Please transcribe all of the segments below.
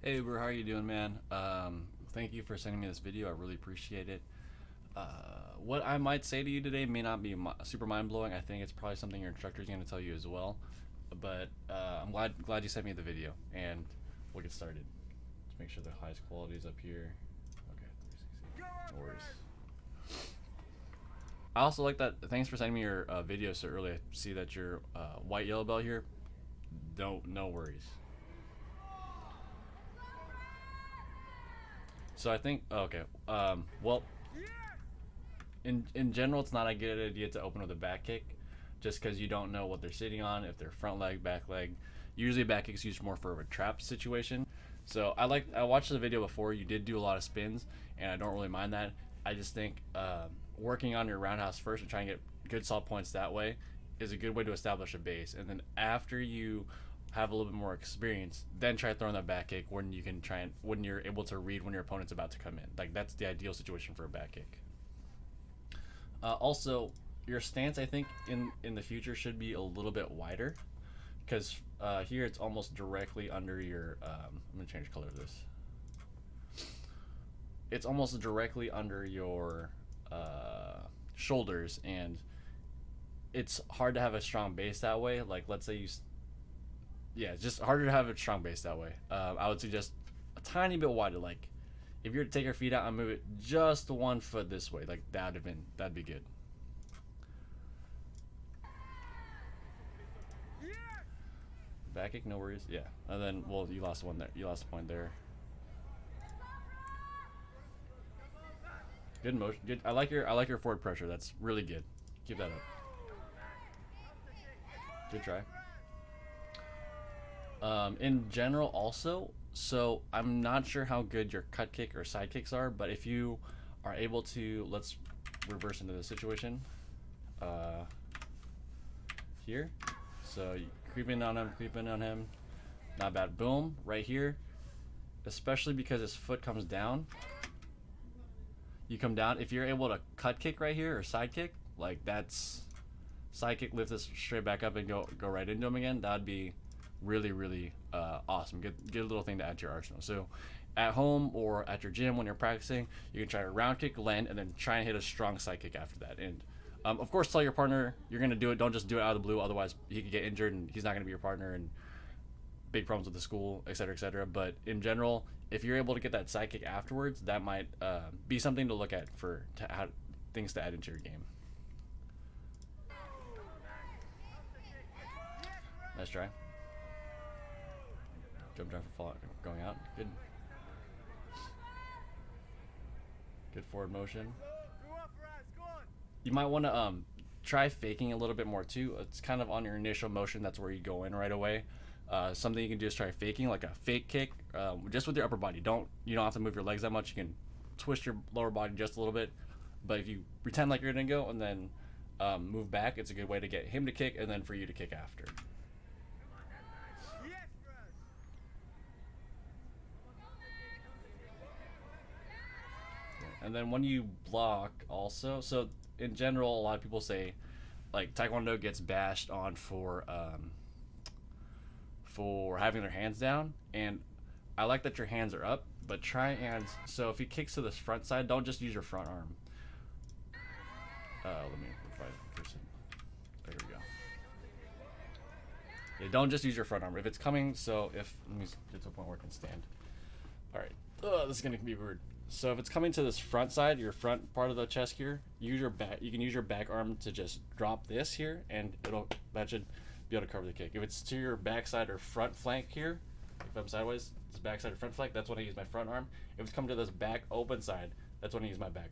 Hey bro, how are you doing, man? Thank you for sending me this video. I really appreciate it. What I might say to you today may not be super mind blowing. I think it's probably something your instructor is going to tell you as well. But I'm glad you sent me the video, and we'll get started. Let's make sure the highest quality is up here. Okay, 360. No worries. I also like that. Thanks for sending me your video so early. I see that you're white yellow belt here. No worries. So I think okay. Well, in general, it's not a good idea to open with a back kick, just because you don't know what they're sitting on. If they're front leg, back leg. Usually, back kick's used more for a trap situation. So I watched the video before. You did do a lot of spins, and I don't really mind that. I just think working on your roundhouse first and trying to get good solid points that way is a good way to establish a base. And then after you have a little bit more experience, then try throwing that back kick when you can when you're able to read when your opponent's about to come in. Like that's the ideal situation for a back kick. Also, your stance I think in the future should be a little bit wider, because here it's almost directly under your. I'm gonna change the color of this. It's almost directly under your shoulders, and it's hard to have a strong base that way. Like let's say yeah, it's just harder to have a strong base that way. I would suggest a tiny bit wider. Like if you were to take your feet out and move it just 1 foot this way, like that'd be good. Back kick, no worries. Yeah, and then well, you lost one there. You lost a point there. Good motion. Good. I like your forward pressure. That's really good. Keep that up. Good try. In general also, so I'm not sure how good your cut kick or side kicks are, but if you are able to, let's reverse into this situation here. So creeping on him, not bad. Boom, right here, especially because his foot comes down. You come down, if you're able to cut kick right here or side kick, like that's side kick, lift this straight back up and go right into him again, that'd be really awesome. Get a little thing to add to your arsenal. So at home or at your gym when you're practicing, you can try a round kick, land, and then try and hit a strong side kick after that. And of course, tell your partner you're gonna do it. Don't just do it out of the blue, otherwise he could get injured and he's not gonna be your partner, and big problems with the school, etc., etc. But in general, if you're able to get that side kick afterwards, that might be something to look at for things to add into your game. Nice try. Jump for going out. Good. Good forward motion. You might want to try faking a little bit more too. It's kind of on your initial motion. That's where you go in right away. Something you can do is try faking, like a fake kick, just with your upper body. You don't have to move your legs that much. You can twist your lower body just a little bit. But if you pretend like you're gonna go and then move back, it's a good way to get him to kick and then for you to kick after. And then when you block also, so in general, a lot of people say like Taekwondo gets bashed on for having their hands down, and I like that your hands are up, but try and, so if he kicks to this front side, don't just use your front arm. Let me provide it first. There we go. Yeah, don't just use your front arm. If it's coming, so let me get to a point where I can stand. All right. This is gonna be weird. So if it's coming to this front side, your front part of the chest here, use your back. You can use your back arm to just drop this here, and that should be able to cover the kick. If it's to your backside or front flank here, if I'm sideways, it's backside or front flank, that's when I use my front arm. If it's coming to this back open side, that's when I use my back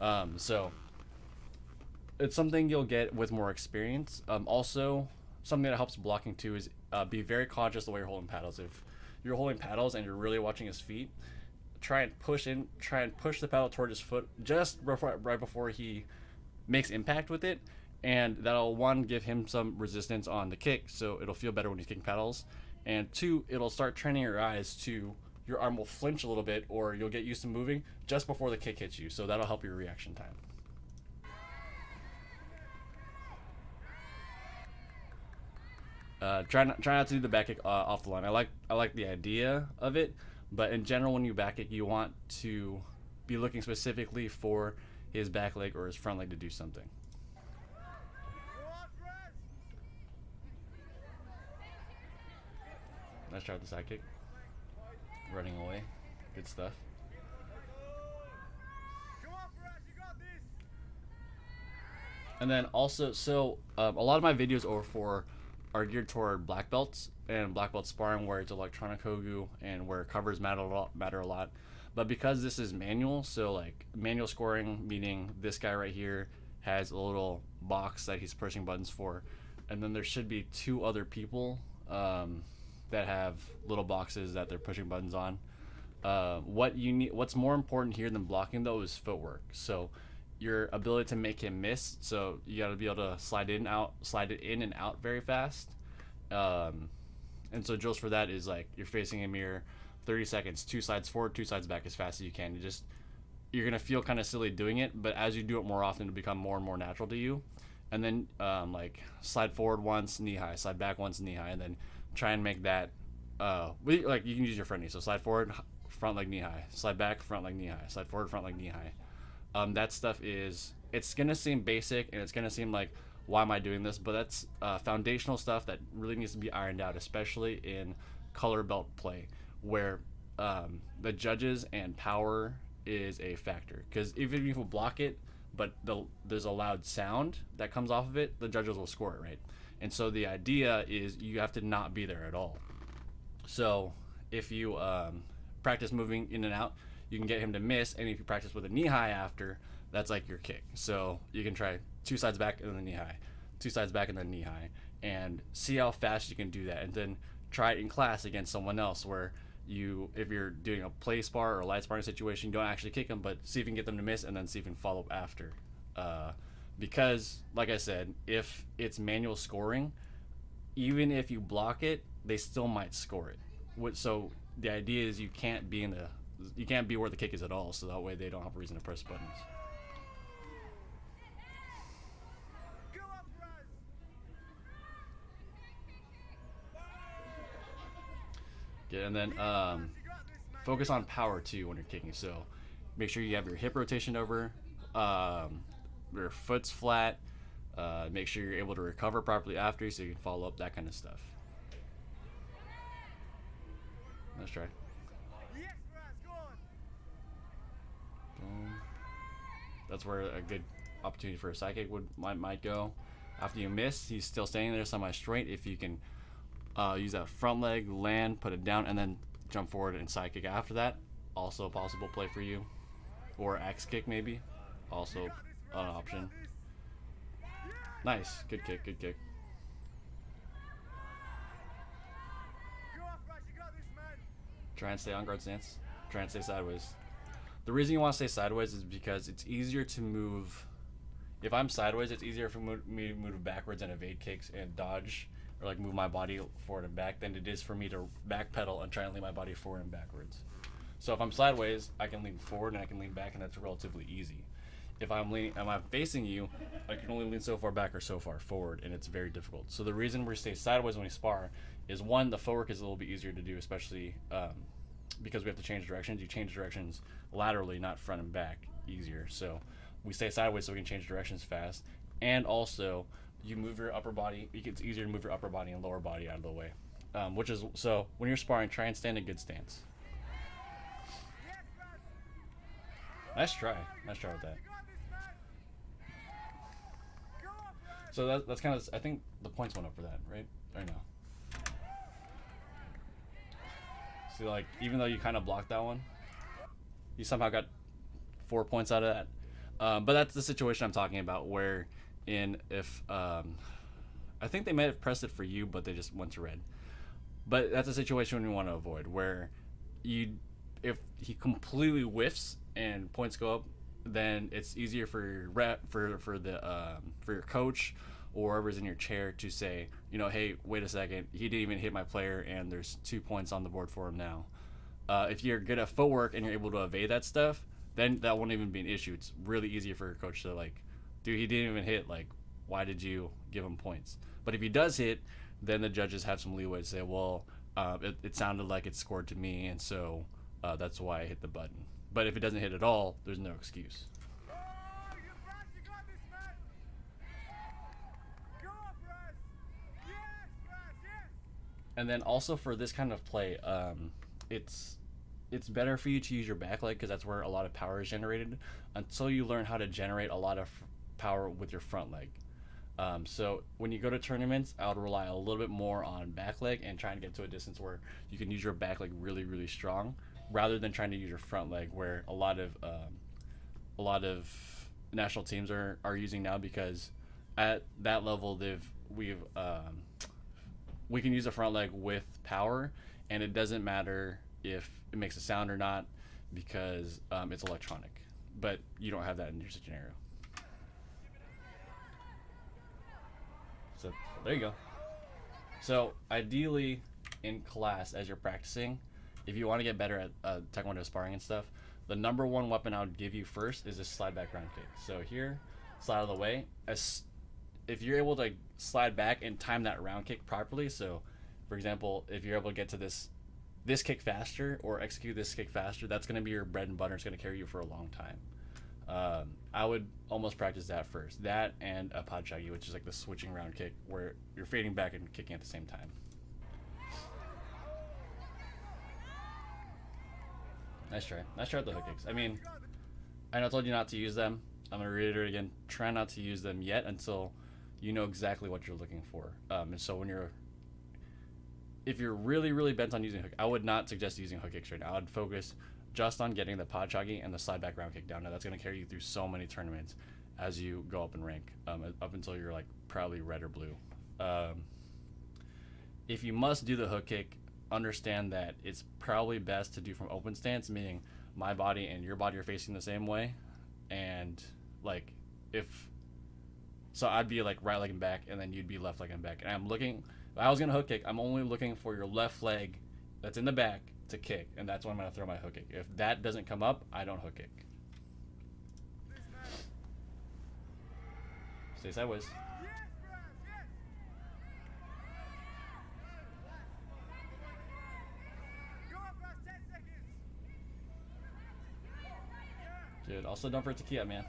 arm. So it's something you'll get with more experience. Also, something that helps blocking too is be very conscious the way you're holding paddles. If you're holding paddles and you're really watching his feet, try and push the paddle toward his foot right before he makes impact with it, and that'll, one, give him some resistance on the kick, so it'll feel better when he's kicking paddles, and two, it'll start training your eyes to, your arm will flinch a little bit, or you'll get used to moving just before the kick hits you, so that'll help your reaction time. Try not to do the back kick off the line. I like the idea of it, but in general, when you back kick, you want to be looking specifically for his back leg or his front leg to do something. Nice try with the side kick. Running away. Good stuff. And then also, so a lot of my videos are geared toward black belts and black belt sparring, where it's electronic hogu and where covers matter a lot. But because this is manual, so like manual scoring, meaning this guy right here has a little box that he's pushing buttons for, and then there should be two other people that have little boxes that they're pushing buttons on. What's more important here than blocking though is footwork. So your ability to make him miss. So you got to be able to slide it in and out very fast. And so drills for that is like you're facing a mirror, 30 seconds, 2 sides forward, 2 sides back as fast as you can. You're gonna feel kind of silly doing it, but as you do it more often, it'll become more and more natural to you. And then like slide forward once, knee high, slide back once, knee high, and then try and make that. Like you can use your front knee. So slide forward, front leg knee high, slide back, front leg knee high, slide forward, front leg knee high. That stuff it's gonna seem basic and it's gonna seem like, why am I doing this? But that's foundational stuff that really needs to be ironed out, especially in color belt play, where the judges and power is a factor. Because even if you block it, but there's a loud sound that comes off of it, the judges will score it, right? And so the idea is you have to not be there at all. So if you practice moving in and out, you can get him to miss, and if you practice with a knee high after, that's like your kick. So you can try 2 sides back and then knee high, 2 sides back and then knee high, and see how fast you can do that. And then try it in class against someone else, where if you're doing a play spar or a light sparring situation, you don't actually kick them, but see if you can get them to miss, and then see if you can follow up after. Because, like I said, if it's manual scoring, even if you block it, they still might score it. So the idea is you can't be where the kick is at all, so that way they don't have a reason to press buttons. Yeah, and then focus on power too when you're kicking. So make sure you have your hip rotation over, your foot's flat. Make sure you're able to recover properly after, so you can follow up, that kind of stuff. Let's try. That's where a good opportunity for a side kick might go. After you miss, he's still standing there semi-straight. If you can use that front leg, land, put it down, and then jump forward and side kick after that, also a possible play for you. Or axe kick maybe, also an option. Nice, good kick, good kick. Try and stay on guard stance. Try and stay sideways. The reason you want to stay sideways is because it's easier to move. If I'm sideways, it's easier for me to move backwards and evade kicks and dodge, or like move my body forward and back, than it is for me to backpedal and try and lean my body forward and backwards. So if I'm sideways, I can lean forward and I can lean back, and that's relatively easy. If I'm facing you, I can only lean so far back or so far forward, and it's very difficult. So the reason we stay sideways when we spar is, one, the footwork is a little bit easier to do, especially because we have to change directions. You change directions laterally, not front and back, easier. So we stay sideways so we can change directions fast. And also, you move your upper body. It's easier to move your upper body and lower body out of the way. So when you're sparring, try and stand in good stance. Nice try with that. So that's kind of, I think the points went up for that, right? Or no? See, like, even though you kind of blocked that one, you somehow got 4 points out of that. But that's the situation I'm talking about, where I think they might have pressed it for you, but they just went to red. But that's a situation we want to avoid, where if he completely whiffs and points go up, then it's easier for your coach or whoever's in your chair to say, hey, wait a second, he didn't even hit my player, and there's 2 points on the board for him now. If you're good at footwork and you're able to evade that stuff, then that won't even be an issue. It's really easy for your coach to, like, dude, he didn't even hit, like, why did you give him points? But if he does hit, then the judges have some leeway to say, well, it sounded like it scored to me, and so that's why I hit the button. But if it doesn't hit at all, there's no excuse. And then also for this kind of play, it's better for you to use your back leg because that's where a lot of power is generated until you learn how to generate a lot of power with your front leg. So when you go to tournaments, I would rely a little bit more on back leg and trying to get to a distance where you can use your back leg really, really strong, rather than trying to use your front leg, where a lot of national teams are using now, because at that level we can use the front leg with power, and it doesn't matter if it makes a sound or not because it's electronic. But you don't have that in your scenario. So there you go. So ideally, in class as you're practicing, if you want to get better at Taekwondo sparring and stuff, the number one weapon I would give you first is a slide back round kick. So here, slide out of the way. If you're able to slide back and time that round kick properly, so for example, if you're able to get to this kick faster or execute this kick faster, that's going to be your bread and butter. It's going to carry you for a long time. I would almost practice that first. That and a pachagi, which is like the switching round kick where you're fading back and kicking at the same time. Nice try. Nice try with the hook kicks. I mean, I know I told you not to use them. I'm going to reiterate again. Try not to use them yet until you know exactly what you're looking for. And so if you're really, really bent on using hook, I would not suggest using hook kicks right now. I would focus just on getting the pachagi and the slide back round kick down. Now that's going to carry you through so many tournaments as you go up in rank, up until you're like probably red or blue. If you must do the hook kick, understand that it's probably best to do from open stance, meaning my body and your body are facing the same way. And like so I'd be like right leg and back, and then you'd be left leg and back. And if I was going to hook kick, I'm only looking for your left leg that's in the back to kick, and that's when I'm going to throw my hook kick. If that doesn't come up, I don't hook kick. Stay sideways. Good. Also, don't forget to key up, man.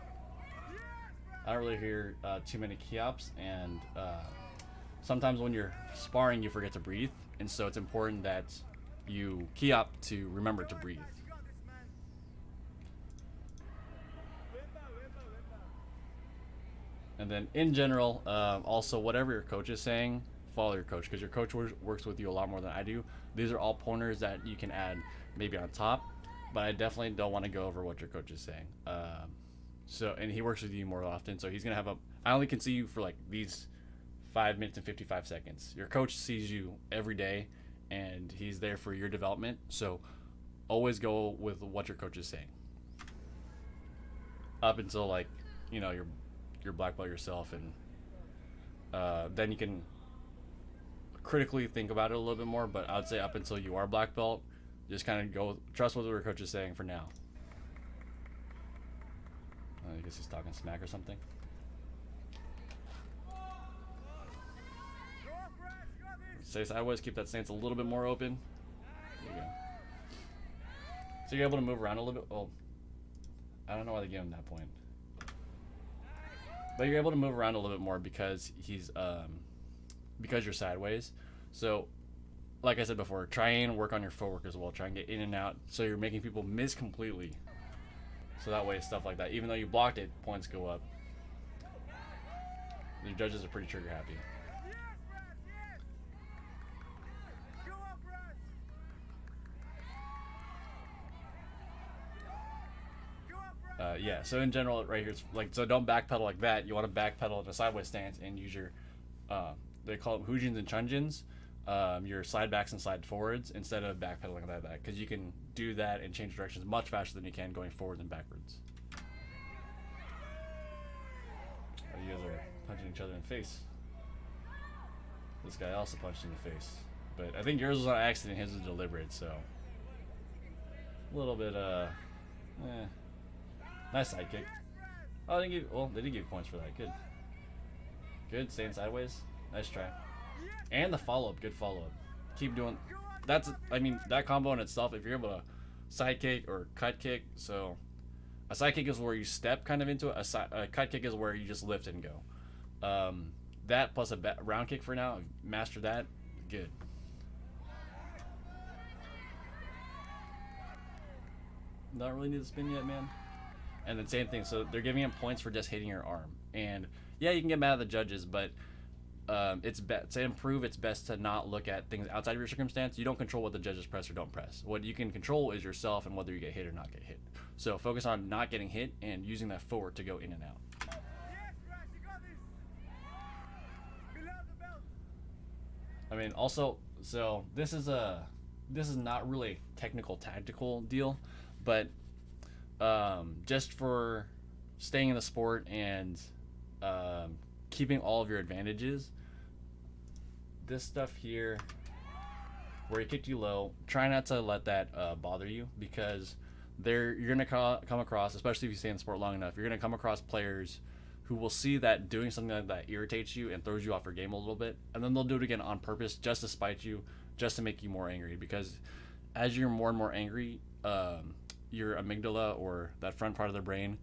I don't really hear too many key ups, and sometimes when you're sparring, you forget to breathe, and so it's important that you key up to remember to breathe. And then in general, also whatever your coach is saying, follow your coach, because your coach works with you a lot more than I do. These are all pointers that you can add maybe on top, but I definitely don't want to go over what your coach is saying. And he works with you more often, so he's gonna I only can see you for like these 5 minutes and 55 seconds. Your coach sees you every day, and he's there for your development. So always go with what your coach is saying. Up until like, you're black belt yourself, and then you can critically think about it a little bit more. But I would say up until you are black belt, just kind of trust what your coach is saying for now. I guess he's talking smack or something. Stay sideways, keep that stance a little bit more open. There you go. So you're able to move around a little bit. Well, I don't know why they gave him that point. But you're able to move around a little bit more because because you're sideways. So, like I said before, try and work on your footwork as well. Try and get in and out so you're making people miss completely. So that way, stuff like that, even though you blocked it, points go up. Your judges are pretty trigger happy. Yeah, so in general, right here, it's like, so don't backpedal like that. You want to backpedal in a sideways stance and use your, they call them hujins and chunjins, your slide backs and slide forwards instead of backpedaling like that, because you can do that and change directions much faster than you can going forward and backwards. You guys are punching each other in the face. This guy also punched in the face, but I think yours was on accident, his was deliberate, so a little bit nice side kick. Oh, they did give points for that. Good. Staying sideways. Nice try. And the follow-up, good follow-up. Keep doing. That's, I mean, that combo in itself, if you're able to side kick or cut kick, so a side kick is where you step kind of into it. A cut kick is where you just lift and go. That plus a round kick for now. Master that, good. Don't really need to spin yet, man. And then same thing. So they're giving him points for just hitting your arm. And yeah, you can get mad at the judges, but to improve, it's best to not look at things outside of your circumstance. You don't control what the judges press or don't press. What you can control is yourself and whether you get hit or not get hit. So focus on not getting hit and using that forward to go in and out. I mean, also, so this is not really a technical tactical deal, but just for staying in the sport and keeping all of your advantages, this stuff here where he kicked you low, try not to let that bother you, because you're gonna come across, especially if you stay in the sport long enough, you're gonna come across players who will see that doing something like that irritates you and throws you off your game a little bit, and then they'll do it again on purpose just to spite you, just to make you more angry. Because as you're more and more angry, your amygdala, or that front part of the brain,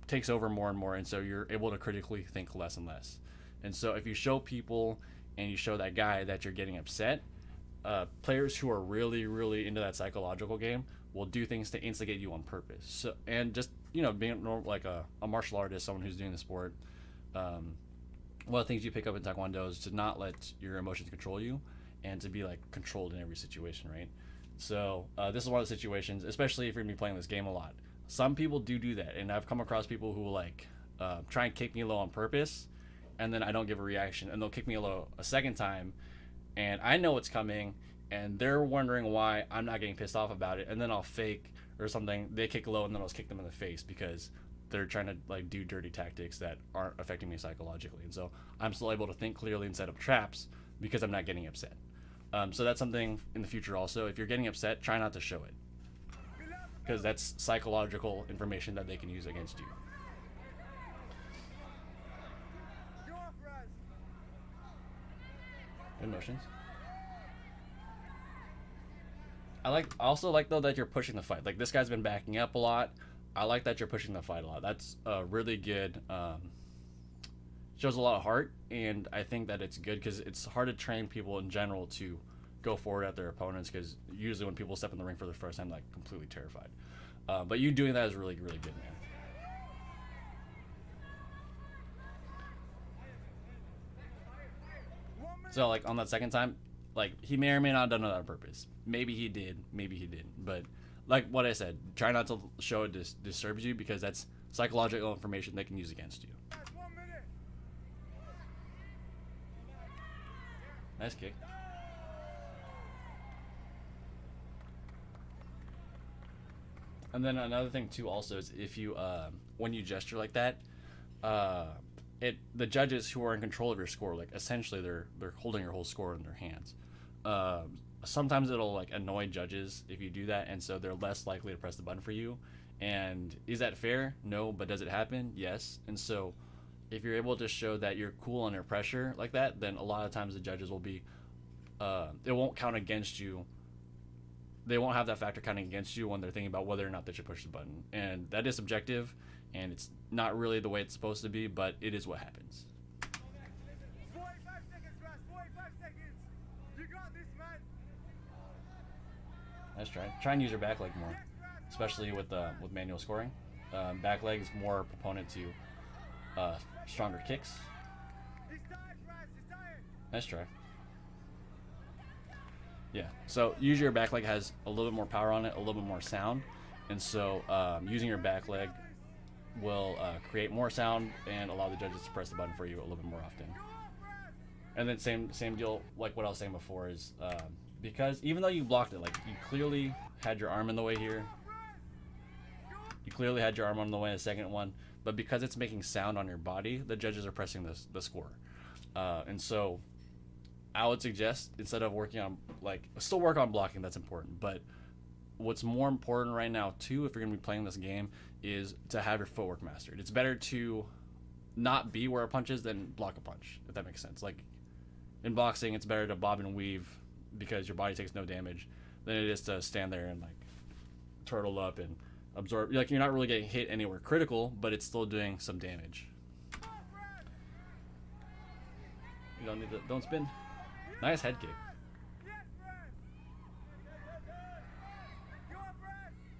takes over more and more, and so you're able to critically think less and less. And so if you show people and you show that guy that you're getting upset, players who are really, really into that psychological game will do things to instigate you on purpose. So, and just, being like a martial artist, someone who's doing the sport, one of the things you pick up in Taekwondo is to not let your emotions control you, and to be like controlled in every situation, right? So this is one of the situations, especially if you're gonna be playing this game a lot. Some people do that, and I've come across people who will try and kick me low on purpose, and then I don't give a reaction, and they'll kick me low a second time, and I know it's coming, and they're wondering why I'm not getting pissed off about it, and then I'll fake or something. They kick low, and then I'll kick them in the face because they're trying to do dirty tactics that aren't affecting me psychologically, and so I'm still able to think clearly and set up traps because I'm not getting upset. So that's something in the future also. If you're getting upset, try not to show it, because that's psychological information that they can use against you. Good motions. I also like though that you're pushing the fight. Like, this guy's been backing up a lot. I like that you're pushing the fight a lot. That's really good. Shows a lot of heart, and I think that it's good because it's hard to train people in general to go forward at their opponents, because usually when people step in the ring for the first time, like, completely terrified. But you doing that is really, really good, man. So, like, on that second time, like, he may or may not have done it on purpose. Maybe he did, maybe he didn't. But like what I said, try not to show it disturbs you, because that's psychological information they can use against you. Nice kick. And then another thing too also is, if you when you gesture like that, the judges who are in control of your score, like, essentially they're holding your whole score in their hands. Sometimes it'll like annoy judges if you do that, and so they're less likely to press the button for you. And is that fair? No. But does it happen? Yes. And so if you're able to show that you're cool under pressure like that, then a lot of times the judges will be it won't count against you. They won't have that factor counting against you when they're thinking about whether or not they should push the button. And that is subjective, and it's not really the way it's supposed to be, but it is what happens. 45 seconds, Russ. 45 seconds. You got this, man. Nice try. Try and use your back leg more, especially with manual scoring. Back leg is more proponent to stronger kicks. Nice try. Yeah, so usually your back leg has a little bit more power on it, a little bit more sound, and so using your back leg will create more sound and allow the judges to press the button for you a little bit more often. And then same deal, like what I was saying before, is because even though you blocked it, like, you clearly had your arm in the way here, you clearly had your arm on the way in the second one, but because it's making sound on your body, the judges are pressing the score. And so I would suggest, instead of working on, like, still work on blocking, that's important, but what's more important right now too, if you're going to be playing this game, is to have your footwork mastered. It's better to not be where a punch is than block a punch, if that makes sense. Like in boxing, it's better to bob and weave because your body takes no damage than it is to stand there and like turtle up and absorb. Like you're not really getting hit anywhere critical, but it's still doing some damage. You don't need to, don't spin. Nice head kick.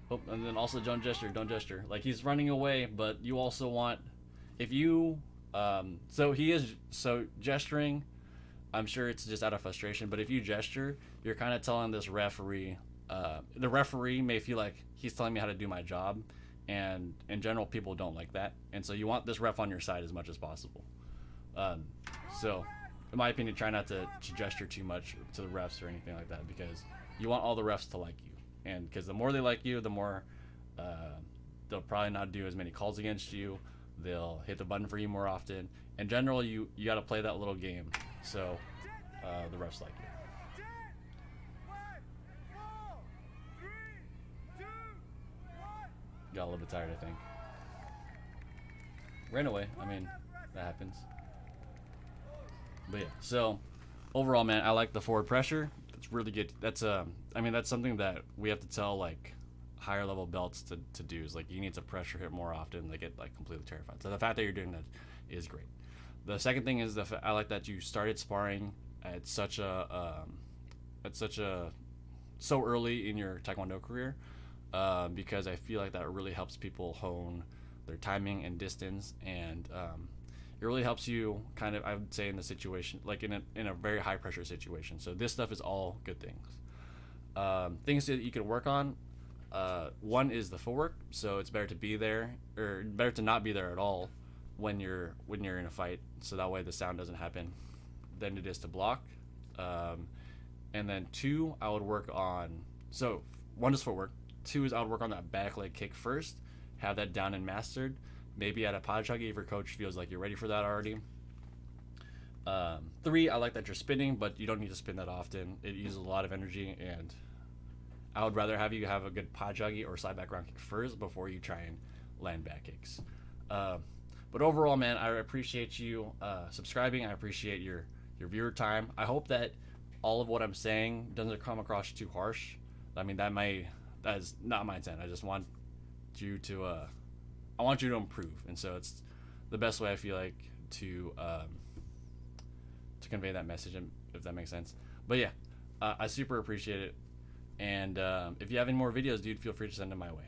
Oh, and then also don't gesture. Like he's running away, but you also want, if you, so gesturing, I'm sure it's just out of frustration, but if you gesture, you're kind of telling this referee, the referee may feel like he's telling me how to do my job, and in general, people don't like that, and so you want this ref on your side as much as possible. So, in my opinion, try not to gesture too much to the refs or anything like that, because you want all the refs to like you, and because the more they like you, the more they'll probably not do as many calls against you. They'll hit the button for you more often. In general, you got to play that little game so the refs like you. Got a little bit tired, I think. Ran away. I mean, that happens. But yeah, so overall, man, I like the forward pressure. It's really good. That's I mean, that's something that we have to tell like higher level belts to do, is like you need to pressure hit more often. They get like completely terrified. So the fact that you're doing that is great. The second thing is I like that you started sparring at such a so early in your Taekwondo career, because I feel like that really helps people hone their timing and distance, and it really helps you kind of, I would say, in the situation, like in a very high pressure situation. So this stuff is all good things. Things that you can work on. One is the footwork. So it's better to be there, or better to not be there at all when you're in a fight. So that way the sound doesn't happen. Than it is to block. And then two, I would work on. So one is footwork. Two is I would work on that back leg kick first. Have that down and mastered. Maybe at a pachagi if your coach feels like you're ready for that already. Three, I like that you're spinning, but you don't need to spin that often. It uses a lot of energy, and I would rather have you have a good pachagi or side back ground kick first before you try and land back kicks. But overall, man, I appreciate you subscribing. I appreciate your viewer time. I hope that all of what I'm saying doesn't come across too harsh. I mean, that is not my intent. I just want you to improve, and so it's the best way I feel like to convey that message, if that makes sense. But yeah, I super appreciate it, and if you have any more videos, dude, feel free to send them my way.